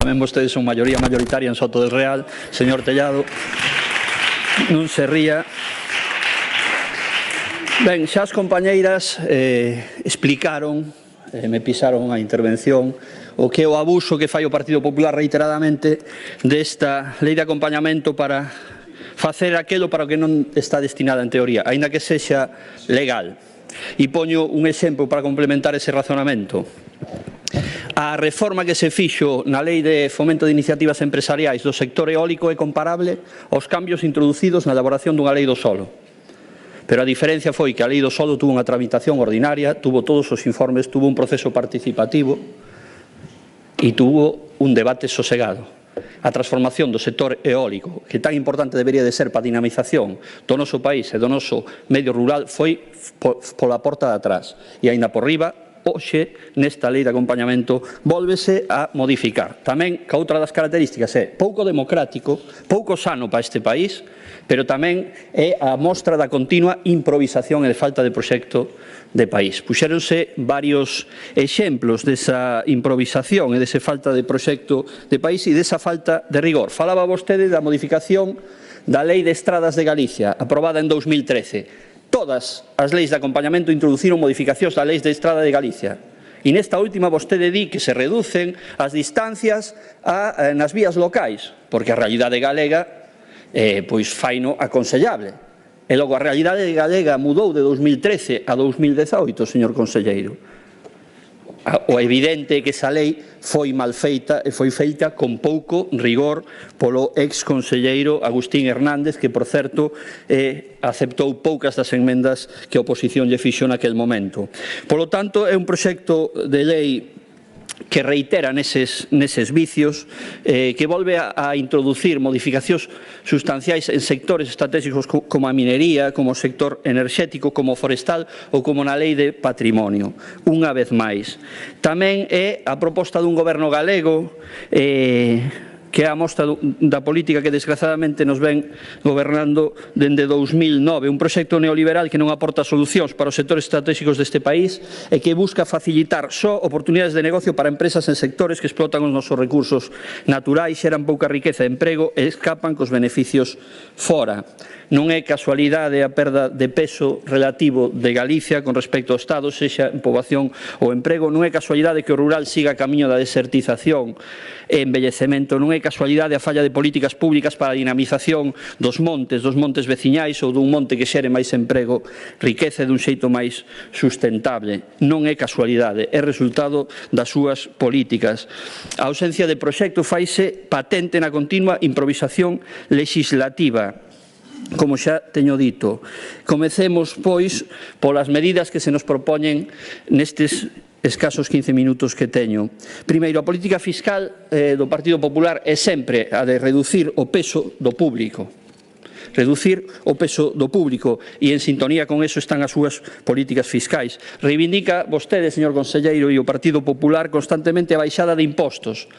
Tamén vostedes son maioría maioritaria en Soto del Real, señor Tellado, non se ría. Ben, xa as compañeiras explicaron, me pisaron a intervención, o que é o abuso que fai o Partido Popular reiteradamente desta lei de acompañamento para facer aquilo para o que non está destinada en teoría, aínda que sexa legal. E poño un exemplo para complementar ese razonamento. A reforma que se fixo na Lei de Fomento de Iniciativas Empresariais do sector eólico é comparable aos cambios introducidos na elaboración dunha lei do solo. Pero a diferencia foi que a lei do solo tuvo unha tramitación ordinaria, tuvo todos os informes, tuvo un proceso participativo e tuvo un debate sosegado. A transformación do sector eólico, que tan importante debería de ser para a dinamización do noso país e do noso medio rural, foi pola porta de atrás. E aínda por riba, hoxe, nesta lei de acompañamento, vólvese a modificar. Tamén, que outra das características é pouco democrático, pouco sano para este país, pero tamén é a mostra da continua improvisación e de falta de proxecto de país. Puxéronse varios exemplos desa improvisación e desa falta de proxecto de país e desa falta de rigor. Falaba vostede da modificación da Lei de Estradas de Galicia, aprobada en 2013. Todas as leis de acompañamento introduciron modificacións da Lei de Estrada de Galicia. E nesta última vostede di que se reducen as distancias nas vías locais, porque a realidade galega pois faino aconsellable. E logo a realidade galega mudou de 2013 a 2018, señor conselleiro. O evidente é que esa lei foi mal feita e foi feita con pouco rigor polo ex-conselleiro Agustín Hernández, que, por certo, aceptou poucas das enmendas que a oposición lle fixo naquel momento. Polo tanto, é un proxecto de lei que reitera neses vicios, que volve a introducir modificacións sustanciais en sectores estratégicos como a minería, como o sector enerxético, como o forestal ou como na lei de patrimonio. Unha vez máis. Tamén é a proposta dun goberno galego que é a mostra da política que desgraciadamente nos ven gobernando dende 2009, un proxecto neoliberal que non aporta solucións para os sectores estratégicos deste país e que busca facilitar só oportunidades de negocio para empresas en sectores que explotan os nosos recursos naturais, xeran pouca riqueza e emprego e escapan cos beneficios fora. Non é casualidade a perda de peso relativo de Galicia con respecto ao Estado, sexa en poboación ou emprego, non é casualidade que o rural siga camiño da desertización e envellecemento, non é casualidade a falla de políticas públicas para a dinamización dos montes veciñais ou dun monte que xere máis emprego, riqueza dun xeito máis sustentable. Non é casualidade, é resultado das súas políticas. A ausencia de proxecto faise patente na continua improvisación legislativa. Como xa teño dito, comecemos, pois, polas medidas que se nos propoñen nestes escasos 15 minutos que teño. Primeiro, a política fiscal do Partido Popular é sempre a de reducir o peso do público. Reducir o peso do público e en sintonía con eso están as súas políticas fiscais. Reivindica vostede, señor conselleiro, e o Partido Popular constantemente a baixada de impostos,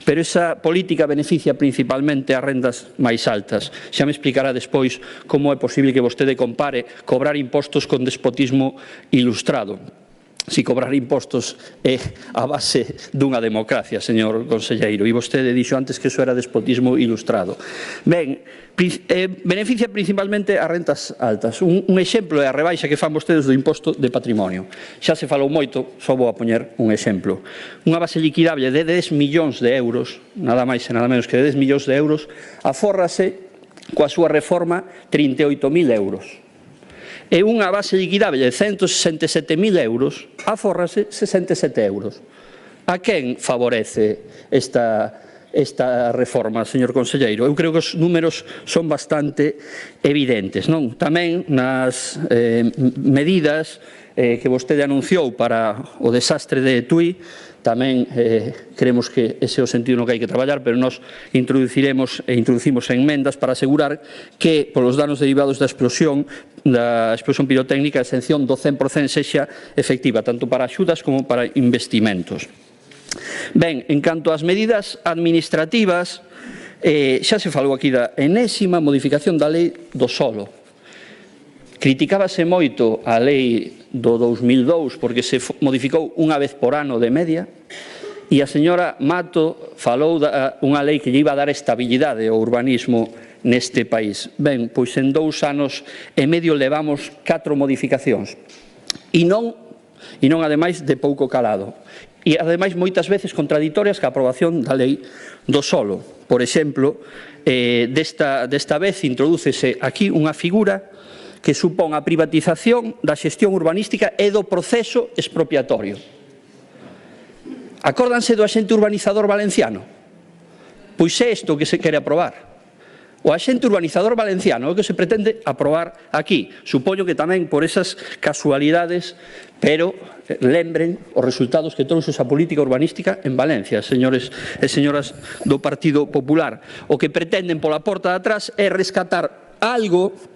pero esa política beneficia principalmente as rendas máis altas. Xa me explicará despois como é posible que vostede compare cobrar impostos con despotismo ilustrado. Si cobrar impostos é a base dunha democracia, señor conselleiro, e vostede dixo antes que iso era despotismo ilustrado. Ben, beneficia principalmente as rentas altas. Un exemplo é a rebaixa que fan vostedes do imposto de patrimonio. Xa se falou moito, só vou a poñer un exemplo. Unha base liquidable de 10 millóns de euros, nada máis e nada menos que de 10 millóns de euros, afórrase coa súa reforma 38.000 euros. E unha base liquidable de 167.000 euros, afórrase 67 euros. A quen favorece esta reforma, señor conselleiro? Eu creo que os números son bastante evidentes, non? Tamén nas medidas que vostede anunciou para o desastre de Tui, tamén creemos que ese é o sentido no que hai que traballar, pero nós introducimos enmendas para asegurar que, polos danos derivados da explosión pirotécnica, a exención do 100% sexa efectiva, tanto para axudas como para investimentos. Ben, en canto ás medidas administrativas, xa se falou aquí da enésima modificación da lei do solo. Criticábase moito a lei do 2002 porque se modificou unha vez por ano de media E a señora Mato falou unha lei que lle iba a dar estabilidade ao urbanismo neste país. Ben, pois en 2 anos e medio levamos 4 modificacións. E non ademais de pouco calado. E ademais moitas veces contraditorias ca aprobación da lei do solo. Por exemplo, desta vez introdúcese aquí unha figura que supón a privatización da xestión urbanística e do proceso expropiatorio. Acórdanse do axente urbanizador valenciano? Pois é isto que se quere aprobar. O axente urbanizador valenciano é o que se pretende aprobar aquí. Supoño que tamén por esas casualidades, pero lembren os resultados que trouxe esa política urbanística en Valencia, señores e señoras do Partido Popular. O que pretenden pola porta de atrás é rescatar algo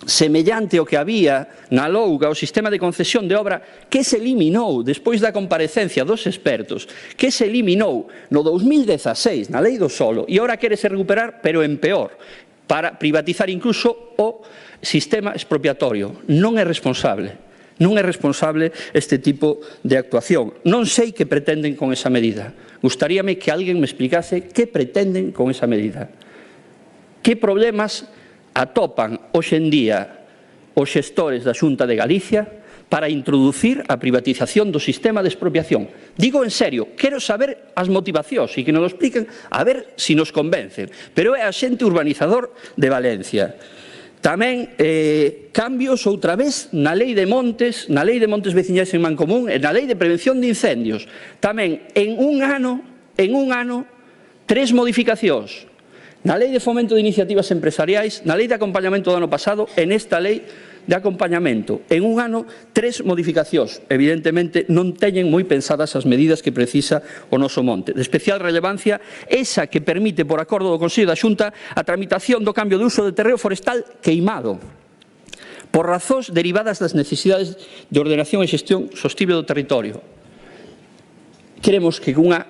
semellante ao que había na LOUGA, o sistema de concesión de obra que se eliminou despois da comparecencia dos expertos, que se eliminou no 2016 na lei do solo e ora quere se recuperar, pero en peor, para privatizar incluso o sistema expropiatorio. Non é responsable. Non é responsable este tipo de actuación. Non sei que pretenden con esa medida. Gustaríame que alguén me explicase que pretenden con esa medida. Que problemas atopan hoxe en día os xestores da Xunta de Galicia para introducir a privatización do sistema de expropiación. Digo en serio, quero saber as motivacións e que nos lo expliquen a ver se nos convencen. Pero é axente urbanizador de Valencia. Tamén cambios outra vez na lei de montes veciñais en Mancomún e na lei de prevención de incendios. Tamén en un ano 3 modificacións. Na lei de fomento de iniciativas empresariais, na lei de acompañamento do ano pasado e nesta lei de acompañamento. En un ano, 3 modificacións. Evidentemente, non teñen moi pensadas as medidas que precisa o noso monte. De especial relevancia, esa que permite, por acordo do Consello da Xunta, a tramitación do cambio de uso de terreo forestal queimado, por razóns derivadas das necesidades de ordenación e xestión sostible do territorio. Queremos que unha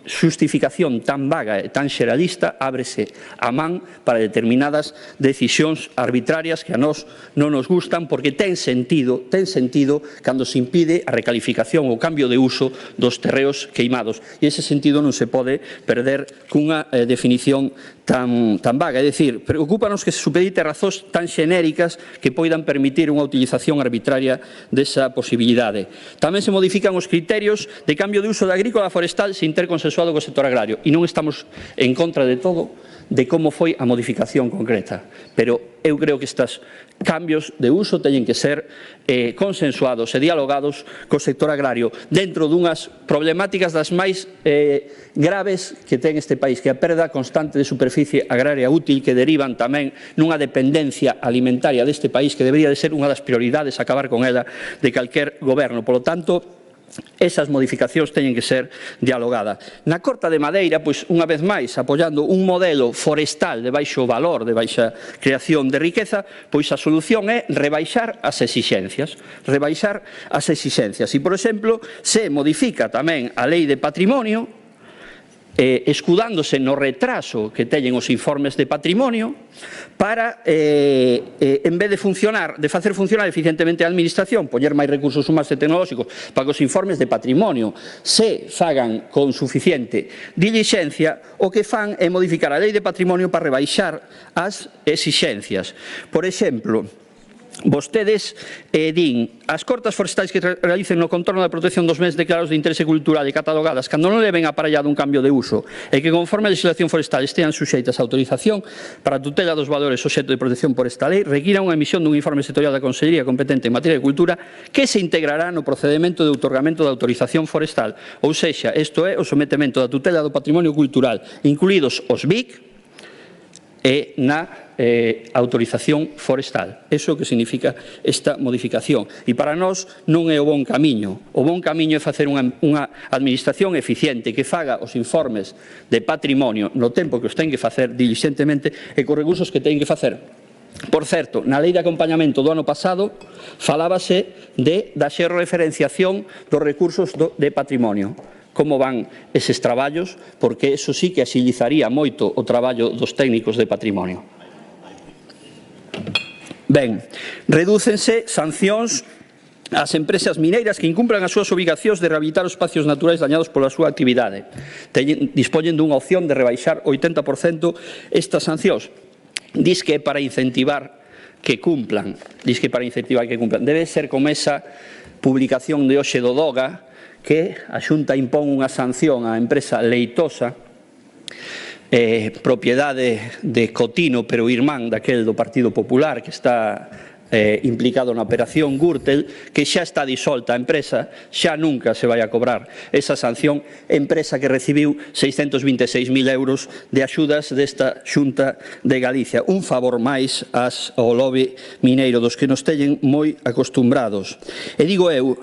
xustificación tan vaga e tan xeralista ábrese a man para determinadas decisións arbitrarias que a nós non nos gustan porque ten sentido cando se impide a recalificación ou cambio de uso dos terreos queimados e ese sentido non se pode perder cunha definición tan vaga. É dicir, preocúpanos que se supedite razóns tan xenéricas que poidan permitir unha utilización arbitraria desa posibilidade. Tamén se modifican os criterios de cambio de uso da agrícola forestal sin ter consensuado co sector agrario. E non estamos en contra de todo de como foi a modificación concreta. Pero eu creo que estes cambios de uso teñen que ser consensuados e dialogados co sector agrario dentro dunhas problemáticas das máis graves que ten este país, que é a perda constante de superficie agraria útil que derivan tamén nunha dependencia alimentaria deste país que debería de ser unha das prioridades acabar con ela de calquer goberno. Por lo tanto, esas modificacións teñen que ser dialogadas. Na Corta de Madeira, pois, unha vez máis, apoiando un modelo forestal de baixo valor, de baixa creación de riqueza, pois a solución é rebaixar as exixencias. E, por exemplo, se modifica tamén a lei de patrimonio, escudándose no retraso que teñen os informes de patrimonio para, en vez de facer funcionar eficientemente a administración, poñer máis recursos humanos e tecnolóxicos para que os informes de patrimonio se fagan con suficiente dilixencia, o que fan é modificar a lei de patrimonio para rebaixar as exixencias. Por exemplo, vostedes din as cortas forestais que realicen no contorno da protección dos bens declarados de interese cultural e catalogadas cando non leven aparellado un cambio de uso e que conforme a legislación forestal estean suxeitas a autorización para a tutela dos valores obxecto de protección por esta lei requiran unha emisión dun informe sectorial da Consellería competente en materia de cultura que se integrará no procedemento de outorgamento da autorización forestal, ou sexa, isto é o sometemento da tutela do patrimonio cultural, incluídos os BIC e na autorización forestal. Eso que significa esta modificación. E para nós non é o bon camiño. O bon camiño é facer unha administración eficiente que faga os informes de patrimonio no tempo que os ten que facer diligentemente e cos recursos que ten que facer. Por certo, na lei de acompañamento do ano pasado falábase da xeorreferenciación dos recursos de patrimonio. Como van eses traballos, porque eso sí que axilizaría moito o traballo dos técnicos de patrimonio. Ben, redúcense sancións as empresas mineiras que incumplan as súas obrigacións de rehabilitar os espacios naturais dañados pola súa actividade. Dispoñen dunha opción de rebaixar 80% estas sancións. Diz que é para incentivar que cumplan. Debe ser como esa publicación de hoxe do DOGA, que a Xunta impón unha sanción á empresa Leitosa, propiedade de Cotino, pero irmán daquel do Partido Popular, que está implicado na operación Gürtel, que xa está disolta a empresa, xa nunca se vai a cobrar esa sanción, empresa que recibiu 626.000 euros de axudas desta Xunta de Galicia. Un favor máis ao lobby mineiro, dos que nos teñen moi acostumbrados. E digo eu,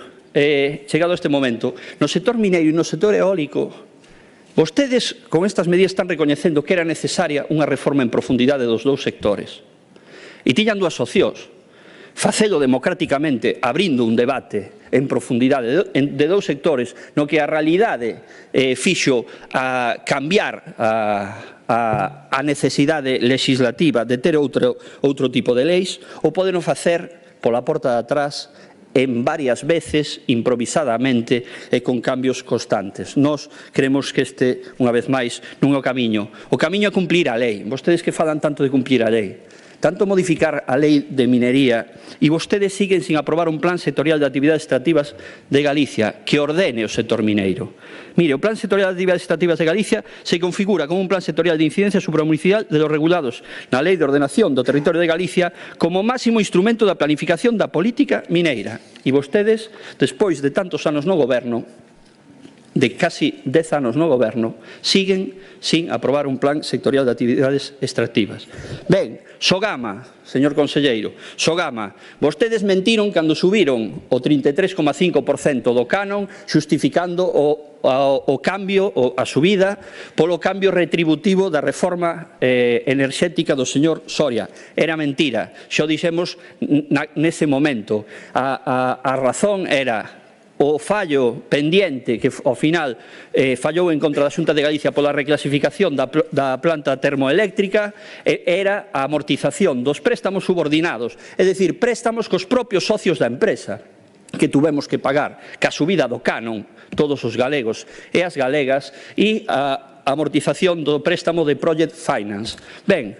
chegado este momento, no sector mineiro e no sector eólico, vostedes con estas medidas están recoñecendo que era necesaria unha reforma en profundidade dos dous sectores. E tiñan dúas opcións: facelo democráticamente, abrindo un debate en profundidade de dous sectores no que a realidade fixo a cambiar a necesidade legislativa de ter outro tipo de leis, ou podeno facer pola porta de atrás en varias veces, improvisadamente e con cambios constantes. Nós creemos que este, unha vez máis, non é o camiño. O camiño é cumplir a lei. Vostedes que falan tanto de cumplir a lei, tanto modificar a lei de minería, e vostedes siguen sin aprobar un plan sectorial de actividades extractivas de Galicia que ordene o sector mineiro. Mire, o plan sectorial de actividades extractivas de Galicia se configura como un plan sectorial de incidencia supramunicipal de los regulados na Lei de Ordenación do Territorio de Galicia como máximo instrumento da planificación da política mineira. E vostedes, despois de tantos anos no goberno, de casi 10 anos no goberno, siguen sin aprobar un plan sectorial de actividades extractivas. Ben, Sogama, señor conselleiro, Sogama, vostedes mentiron cando subiron o 33,5% do canon, xustificando o cambio, a subida, polo cambio retributivo da reforma enerxética do señor Soria. Era mentira, xa o dixemos nese momento. A razón era o fallo pendiente que ao final fallou en contra da Xunta de Galicia pola reclasificación da planta termoeléctrica, era a amortización dos préstamos subordinados, é dicir, préstamos cos propios socios da empresa, que tuvemos que pagar ca subida do canon todos os galegos e as galegas, e a amortización do préstamo de Project Finance. Ben,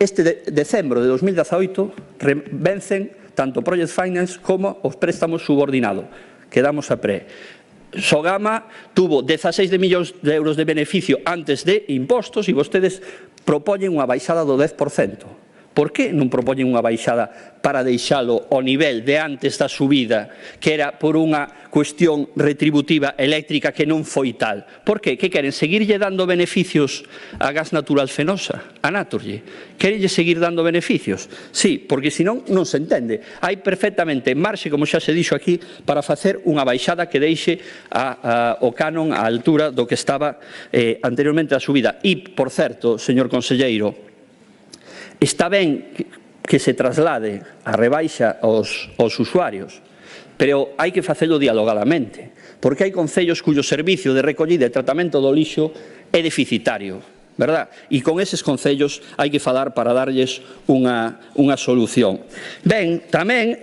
este decembro de 2018 vencen tanto Project Finance como os préstamos subordinados. Quedamos a pre. Sogama tuvo 16 millóns de euros de beneficio antes de impostos e vostedes propoñen unha baixada do 10%. Por que non propoñen unha baixada para deixalo ao nivel de antes da subida, que era por unha cuestión retributiva eléctrica que non foi tal? Por que? Que queren? Seguirlle dando beneficios a Gas Natural Fenosa, a Naturgy? Querenlle seguir dando beneficios? Sí, porque senón non se entende. Hai perfectamente marxe, como xa se dixo aquí, para facer unha baixada que deixe o canon á altura do que estaba anteriormente a subida. E, por certo, señor conselleiro, está ben que se traslade a rebaixa aos usuarios, pero hai que facelo dialogadamente, porque hai concellos cuyo servicio de recollida e tratamento do lixo é deficitario, verdad? E con eses concellos hai que falar para darlles unha solución. Ben, tamén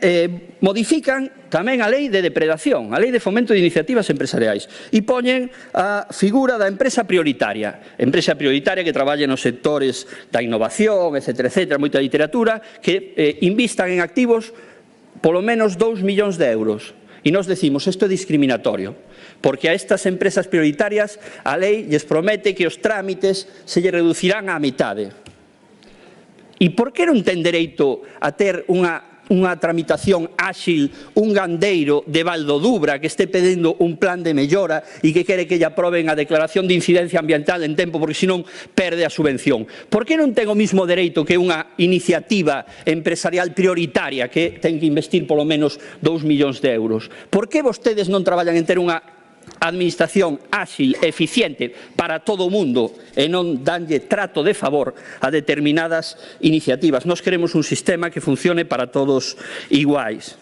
modifican tamén a lei de depredación, a lei de fomento de iniciativas empresariais, e poñen a figura da empresa prioritaria que traballa nos sectores da innovación, etc., moita literatura, que invistan en activos polo menos 2 millóns de euros. E nós decimos, isto é discriminatorio, porque a estas empresas prioritarias a lei lles promete que os trámites se lle reducirán á mitade. E por que non ten dereito a ter unha tramitación áxil un gandeiro de Valdodubra que este pedindo un plan de mellora e que quere que lle aproben a declaración de incidencia ambiental en tempo, porque senón perde a subvención? Por que non ten o mismo dereito que unha iniciativa empresarial prioritaria que ten que investir polo menos 2 millóns de euros? Por que vostedes non traballan en ter unha administración áxil, eficiente para todo o mundo e non danlle trato de favor a determinadas iniciativas? Nós queremos un sistema que funcione para todos iguais,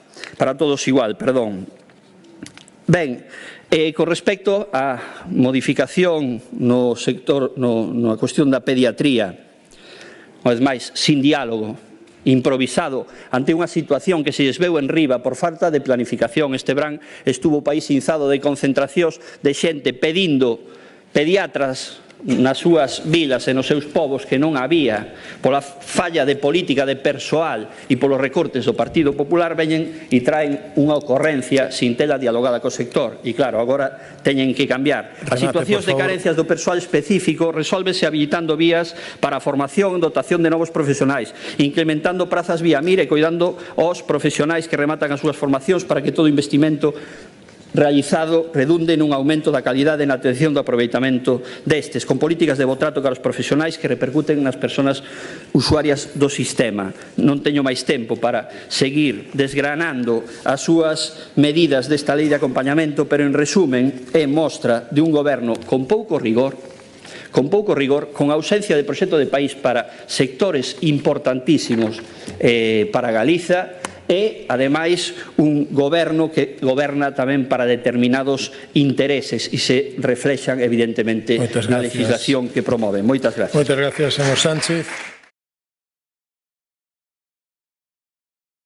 Ben, con respecto á modificación no sector, na cuestión da pediatría, unha vez máis, sin diálogo, improvisado ante unha situación que se desveu en riba por falta de planificación. Este verán estuvo o país inzado de concentracións de xente pedindo pediatras nas súas vilas e nos seus povos que non había pola falla de política de persoal e polos recortes do Partido Popular, veñen e traen unha ocorrencia sin tela dialogada co sector e claro, agora teñen que cambiar. As situacións de carencias do persoal específico resolvese habilitando vías para a formación e dotación de novos profesionais, incrementando prazas vía MIR e coidando os profesionais que rematan as súas formacións para que todo investimento realizado redunde nun aumento da calidade na atención do aproveitamento destes, con políticas de bo trato cara aos profesionais que repercuten nas persoas usuarias do sistema. Non teño máis tempo para seguir desgranando as súas medidas desta lei de acompañamento, pero en resumen é mostra de un goberno con pouco rigor, con ausencia de proxecto de país para sectores importantísimos para Galiza, e, ademais, un goberno que goberna tamén para determinados intereses e se reflexan, evidentemente, na legislación que promoven. Moitas gracias. Moitas gracias, señor Sánchez.